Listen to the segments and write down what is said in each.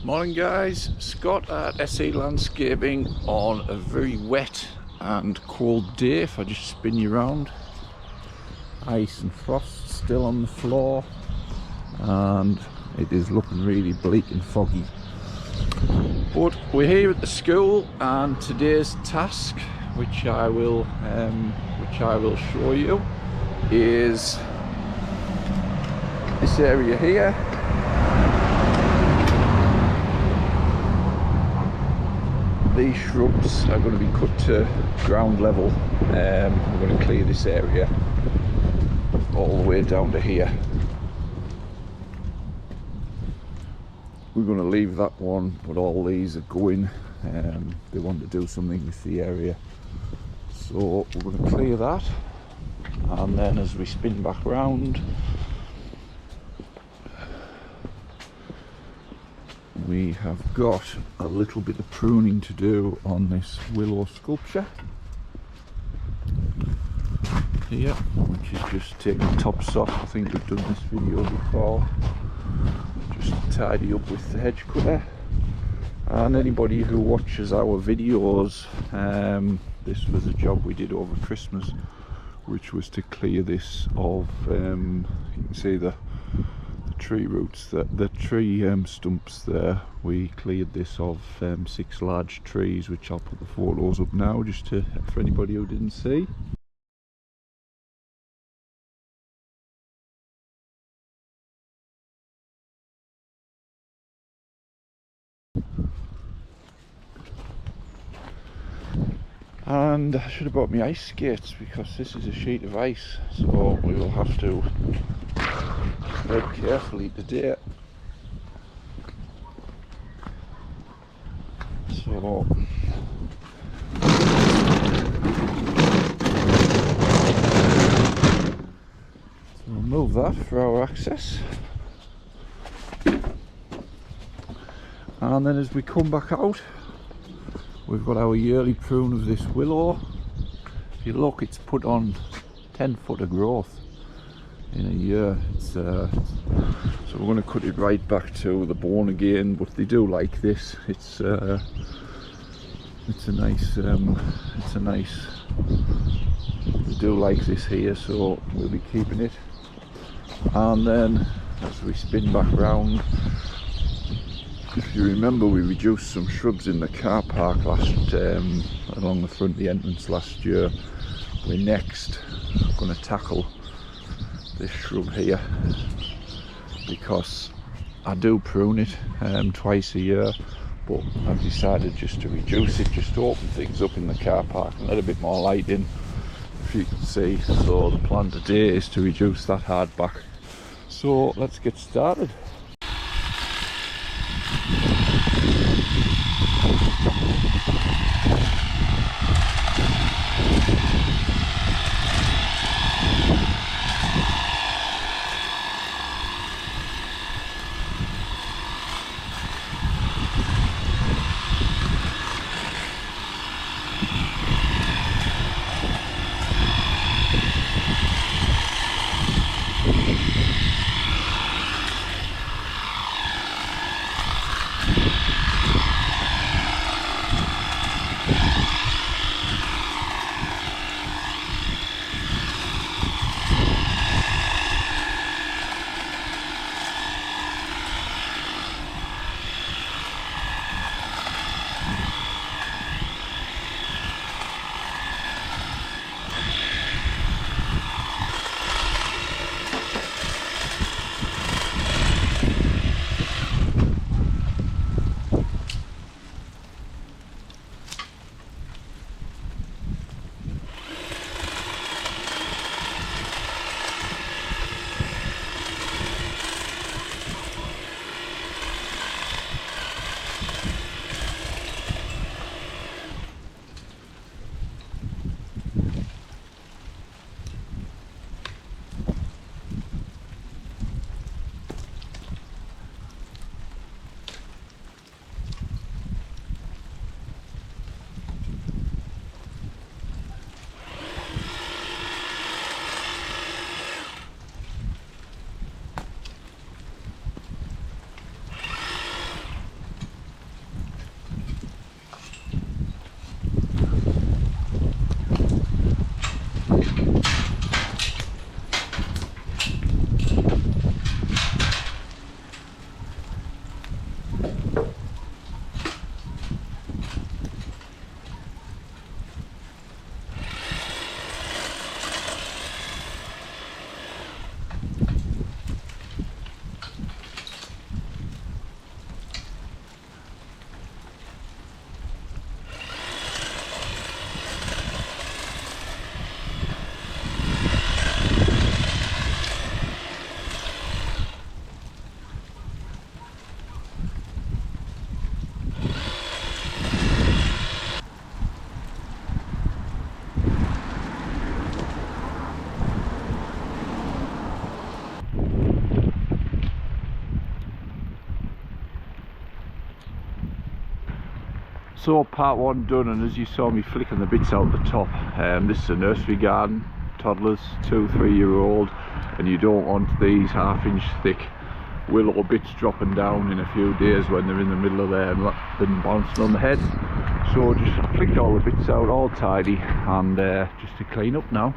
Morning guys, Scott at SE Landscaping on a very wet and cold day. If I just spin you around, ice and frost still on the floor and it is looking really bleak and foggy. But we're here at the school and today's task, which I will show you, is this area here. These shrubs are going to be cut to ground level. We're going to clear this area all the way down to here. We're going to leave that one, but all these are going. They want to do something with the area, so we're going to clear that, and then as we spin back round, we have got a little bit of pruning to do on this willow sculpture here, which is just taking the tops off. I think we've done this video before, just to tidy up with the hedge cutter. And anybody who watches our videos, this was a job we did over Christmas, which was to clear this of, you can see the tree roots, the tree stumps there. We cleared this of 6 large trees, which I'll put the photos up now just for anybody who didn't see. And I should have brought my ice skates, because this is a sheet of ice, so we will have to tread carefully today. So we'll move that for our access, and then as we come back out, we've got our yearly prune of this willow. If you look, it's put on 10 foot of growth in a year. So we're going to cut it right back to the bone again, but they do like this. It's a nice they do like this here, so we'll be keeping it. And then as we spin back round, if you remember, we reduced some shrubs in the car park along the front of the entrance last year. We're next going to tackle this shrub here, because I do prune it twice a year, but I've decided just to reduce it, just to open things up in the car park and let a bit more light in, if you can see. So the plan today is to reduce that hardback. So let's get started. So part one done, and as you saw me flicking the bits out the top, this is a nursery garden, toddlers, 2-3 year old, and you don't want these 1/2 inch thick willow bits dropping down in a few days when they're in the middle of there and been bouncing on the head. So just flicked all the bits out, all tidy, and just to clean up now.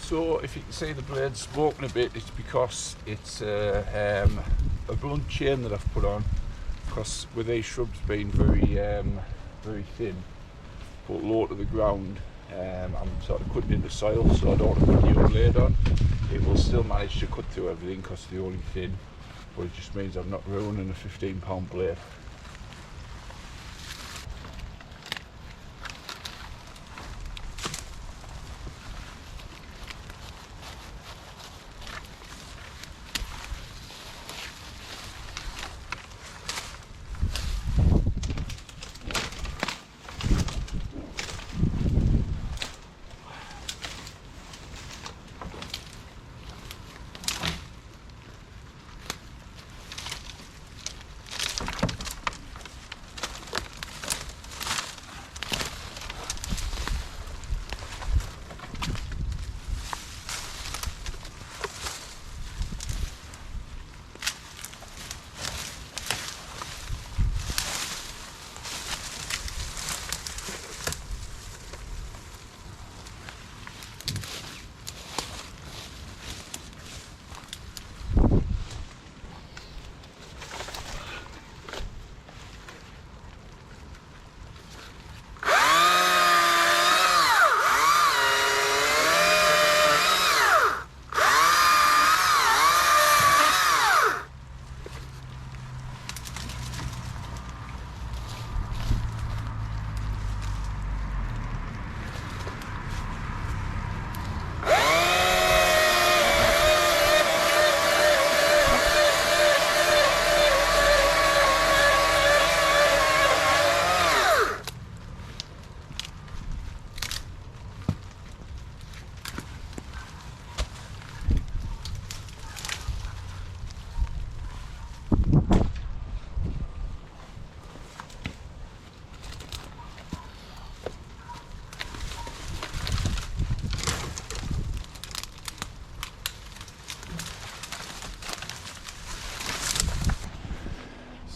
So if you can see the blade's smoking a bit, it's because it's a blunt chain that I've put on, because with these shrubs being very thin but low to the ground, I'm sort of cutting into soil, so I don't want to put a new blade on. It will still manage to cut through everything because they're only thin, but it just means I'm not ruining a £15 blade.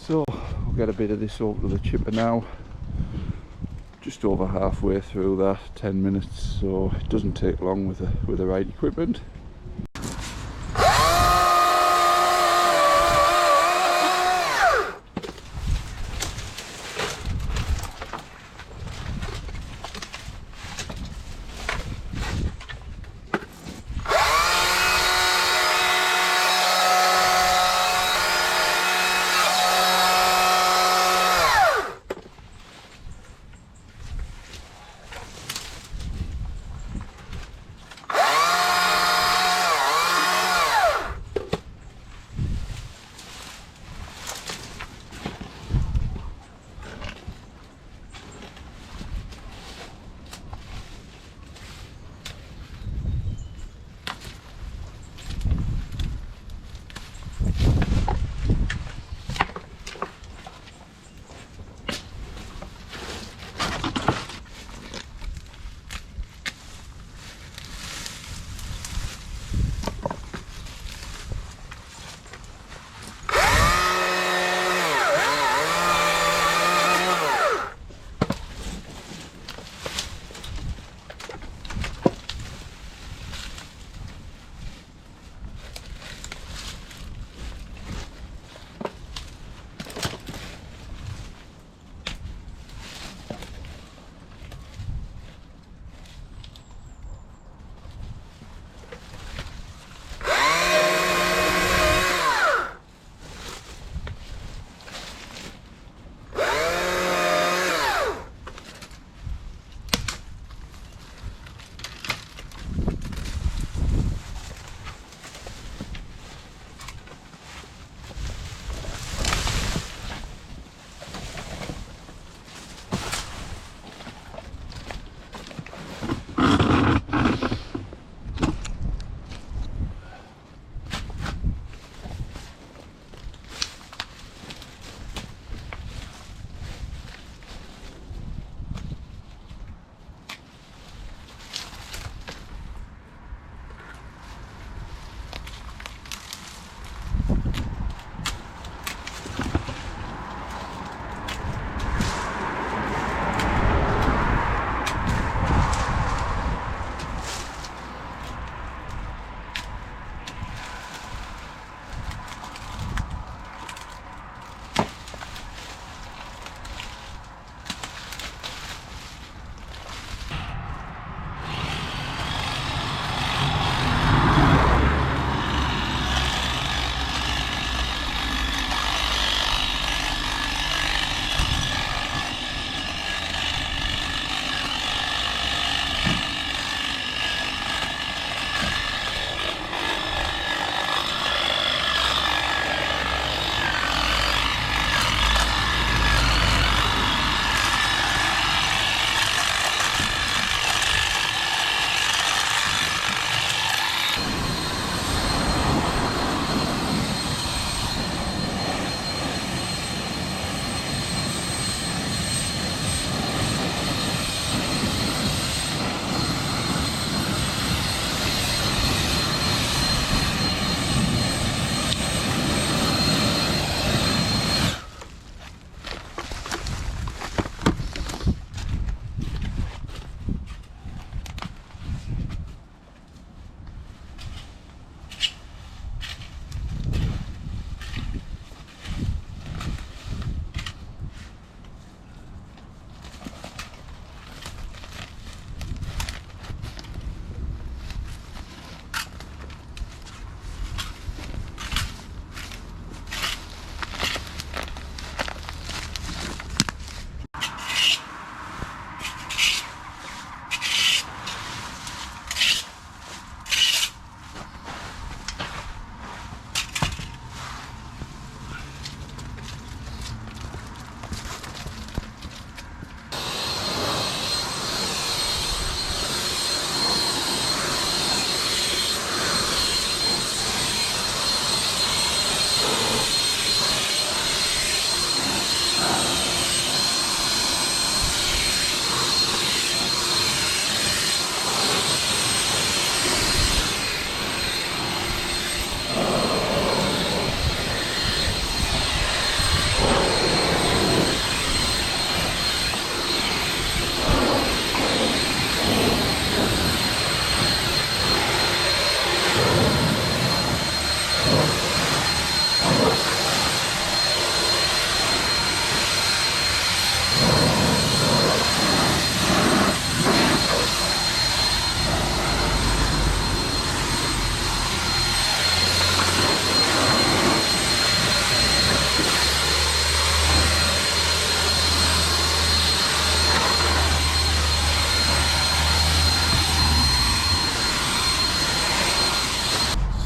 So we'll get a bit of this over to the chipper now. Just over halfway through that, 10 minutes, so it doesn't take long with the right equipment.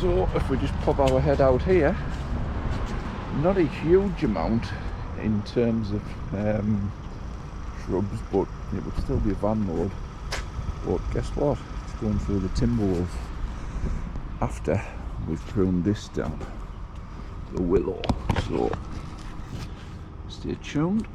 So if we just pop our head out here, not a huge amount in terms of shrubs, but it would still be a van load. But guess what? It's going through the timber wolf after we've pruned this down, the willow. So stay tuned.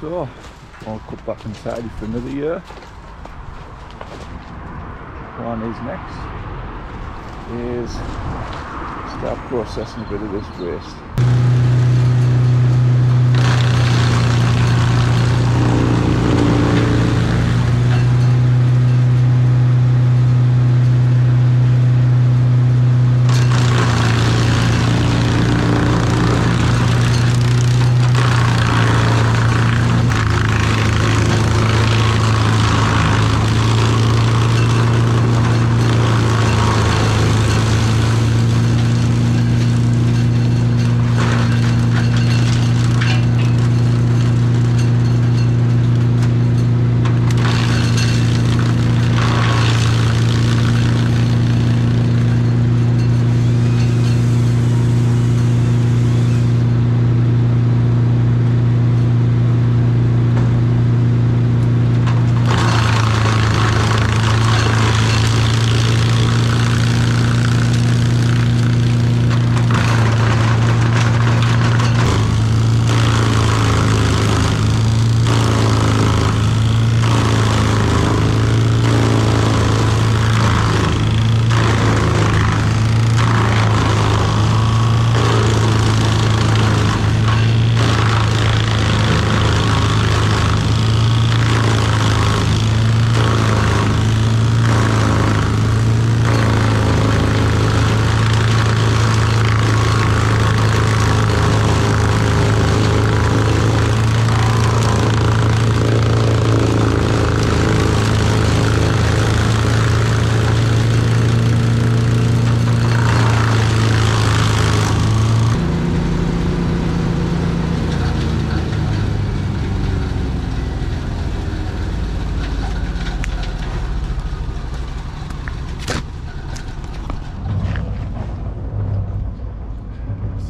So I'll cut back and tidy for another year. Plan is next is start processing a bit of this waste.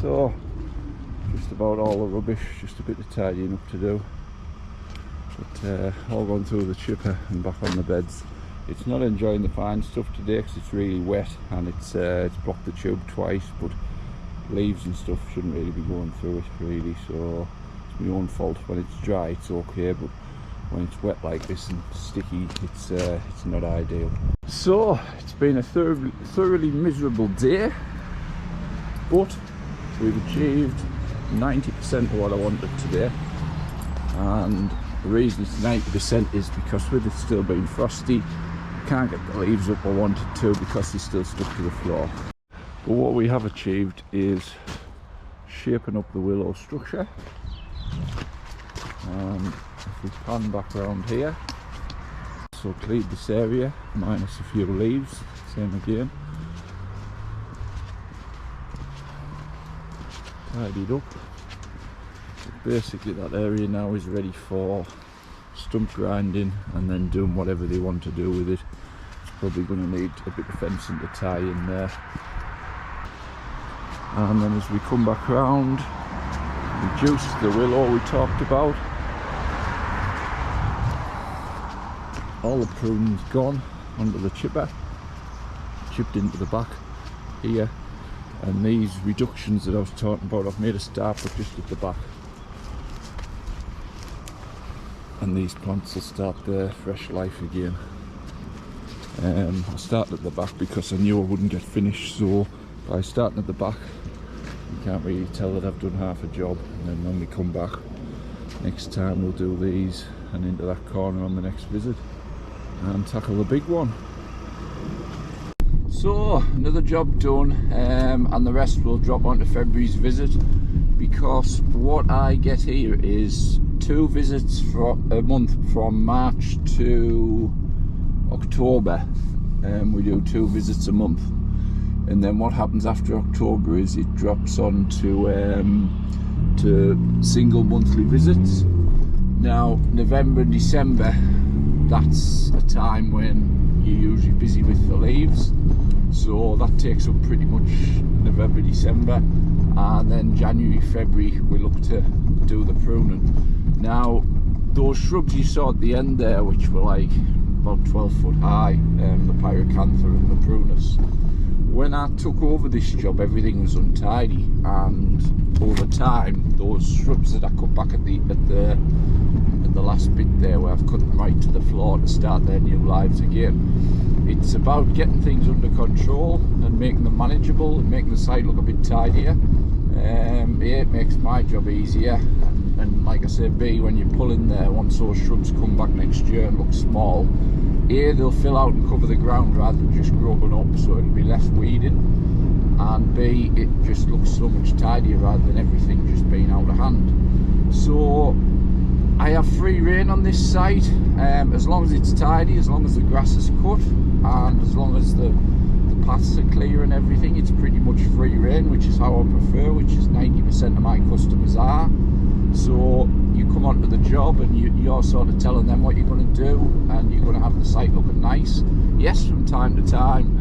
So just about all the rubbish, just a bit of tidying up to do, but all gone through the chipper and back on the beds. It's not enjoying the fine stuff today because it's really wet and it's blocked the tube twice, but leaves and stuff shouldn't really be going through it really, so it's my own fault. When it's dry it's okay, but when it's wet like this and sticky it's not ideal. So it's been a thoroughly miserable day, but we've achieved 90% of what I wanted today, and the reason it's 90% is because with it still being frosty, I can't get the leaves up I wanted to because they're still stuck to the floor. But what we have achieved is shaping up the willow structure. If we pan back around here, so cleared this area minus a few leaves, same again. Tidied up. Basically that area now is ready for stump grinding and then doing whatever they want to do with it. It's probably going to need a bit of fencing to tie in there. And then as we come back round, reduce the willow we talked about. All the pruning's gone onto the chipper, chipped into the back here. And these reductions that I was talking about, I've made a star put just at the back, and these plants will start their fresh life again. I started at the back because I knew I wouldn't get finished, so by starting at the back you can't really tell that I've done half a job. And then when we come back next time we'll do these and into that corner on the next visit and tackle the big one. So another job done, and the rest will drop onto February's visit, because what I get here is 2 visits for a month from March to October. We do 2 visits a month, and then what happens after October is it drops on to single monthly visits. Now November and December, that's a time when you're usually busy with the leaves, so that takes up pretty much November, December, and then January, February we look to do the pruning. Now those shrubs you saw at the end there, which were like about 12 foot high, the pyracantha and the prunus, when I took over this job everything was untidy, and over time those shrubs that I cut back at the the last bit there where I've cut them right to the floor to start their new lives again. It's about getting things under control and making them manageable and making the site look a bit tidier. A, it makes my job easier, and like I said, B, when you pull in there, once those shrubs come back next year and look small, A, they'll fill out and cover the ground rather than just growing up, so it'll be less weeding, and B, it just looks so much tidier rather than everything just being out of hand. So I have free rein on this site, as long as it's tidy, as long as the grass is cut, and as long as the paths are clear and everything, it's pretty much free rein, which is how I prefer, which is 90% of my customers are. So you come onto the job and you're sort of telling them what you're going to do, and you're going to have the site looking nice. Yes, from time to time,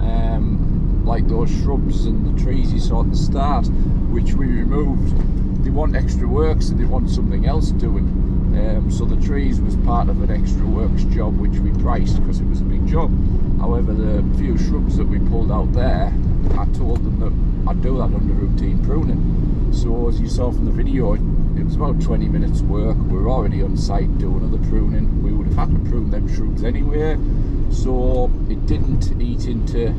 like those shrubs and the trees you saw at the start, which we removed, they want extra work, so they want something else doing. So the trees was part of an extra works job which we priced because it was a big job. However, the few shrubs that we pulled out there, I told them that I'd do that under routine pruning. So as you saw from the video, it was about 20 minutes work. We're already on site doing other pruning. We would have had to prune them shrubs anyway, so it didn't eat into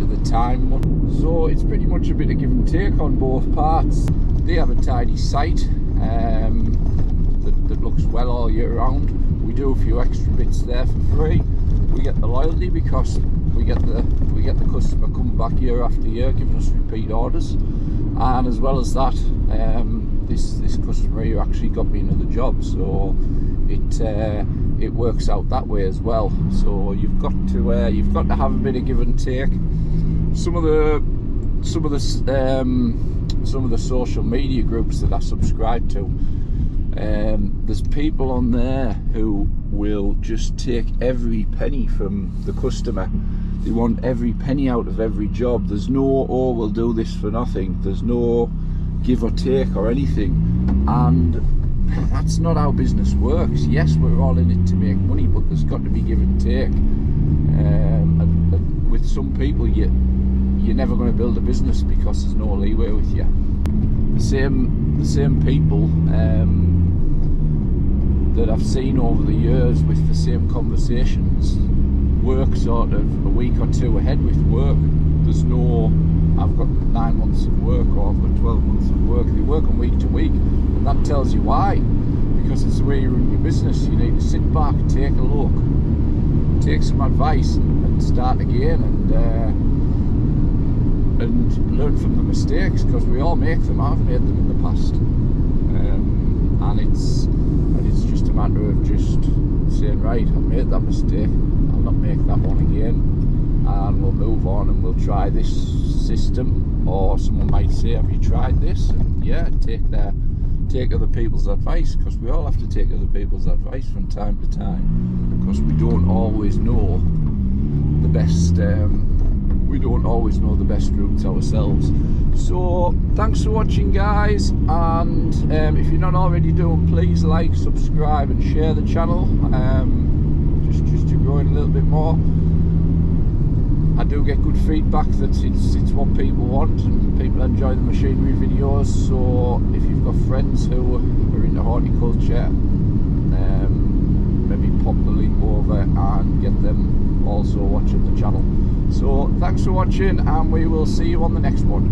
the time. So it's pretty much a bit of give and take on both parts. They have a tidy site that looks well all year round. We do a few extra bits there for free. We get the loyalty because we get the customer coming back year after year giving us repeat orders, and as well as that, this customer here actually got me another job, so it works out that way as well. So you've got to have a bit of give and take. Some of the social media groups that I subscribe to, there's people on there who will just take every penny from the customer. They want every penny out of every job. There's no, oh, we'll do this for nothing. There's no give or take or anything, and that's not how business works. Yes, we're all in it to make money, but there's got to be give and take. And with some people, you're never going to build a business because there's no leeway with you. The same people that I've seen over the years with the same conversations work sort of a week or two ahead with work. There's no, I've got 9 months of work or I've got 12 months of work. They work on week to week, and that tells you why. Because it's the way you run your business. You need to sit back, take a look, take some advice, and start again, and learn from the mistakes, because we all make them. I've made them in the past, and it's just a matter of just saying, right, I've made that mistake, I'll not make that one again, and we'll move on and we'll try this system. Or someone might say, have you tried this? And yeah, take other people's advice, because we all have to take other people's advice from time to time, because we don't always know the best routes ourselves. So thanks for watching, guys, and if you're not already doing, please like, subscribe and share the channel, just to grow it a little bit more. I do get good feedback that it's what people want, and people enjoy the machinery videos. So if you've got friends who are into horticulture, maybe pop the link over and get them also watching the channel. So thanks for watching, and we will see you on the next one.